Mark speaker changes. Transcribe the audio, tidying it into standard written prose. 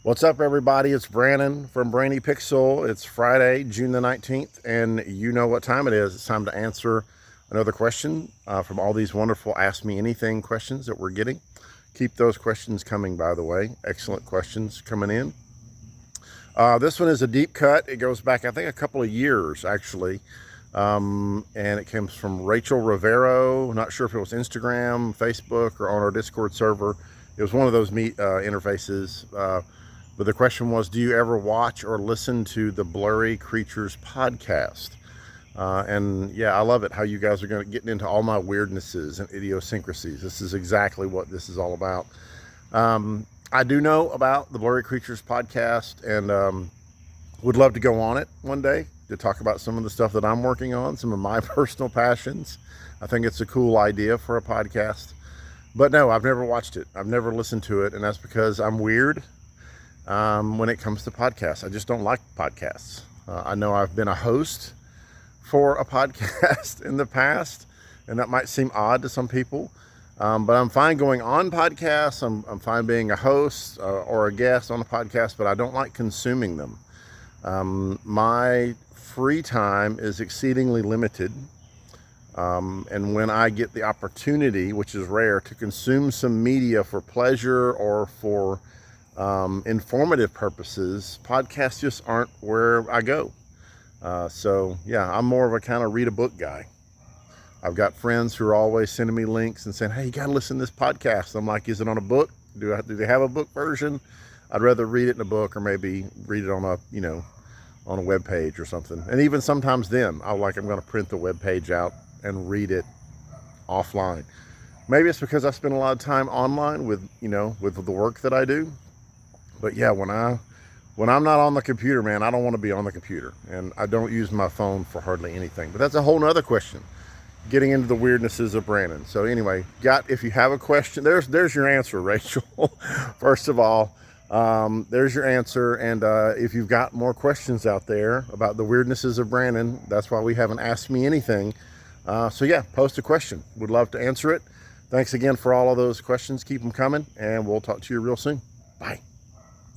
Speaker 1: What's up, everybody? It's Brannon from Brainy Pixel. It's Friday, June the 19th, and you know what time it is. It's time to answer another question from all these wonderful Ask Me Anything questions that we're getting. Keep those questions coming, by the way. Excellent questions coming in. This one is a deep cut. It goes back, I think, a couple of years, actually. And it comes from Rachel Rivero. Not sure if it was Instagram, Facebook, or on our Discord server. It was one of those interfaces. But the question was, do you ever watch or listen to the Blurry Creatures podcast? And yeah, I love it how you guys are getting into all my weirdnesses and idiosyncrasies. This is exactly what this is all about. I do know about the Blurry Creatures podcast and would love to go on it one day to talk about some of the stuff that I'm working on, some of my personal passions. I think it's a cool idea for a podcast. But no, I've never watched it. I've never listened to it, and that's because I'm weird. When it comes to podcasts, I just don't like podcasts. I know I've been a host for a podcast in the past, and that might seem odd to some people, but I'm fine going on podcasts. I'm fine being a host or a guest on a podcast, but I don't like consuming them. My free time is exceedingly limited, and when I get the opportunity, which is rare, to consume some media for pleasure or for informative purposes, podcasts just aren't where I go. So yeah, I'm more of a kind of read a book guy. I've got friends who are always sending me links and saying, hey, you got to listen to this podcast. I'm like, is it on a book? Do they have a book version? I'd rather read it in a book or maybe read it on a web page or something. And even sometimes then I'm going to print the web page out and read it offline. Maybe it's because I spend a lot of time online with the work that I do. But yeah, when I'm not on the computer, man, I don't want to be on the computer, and I don't use my phone for hardly anything. But that's a whole nother question, getting into the weirdnesses of Brandon. So anyway, if you have a question, there's your answer, Rachel. First of all, there's your answer. And if you've got more questions out there about the weirdnesses of Brandon, that's why we haven't asked me anything. So yeah, post a question. Would love to answer it. Thanks again for all of those questions. Keep them coming, and we'll talk to you real soon. Bye.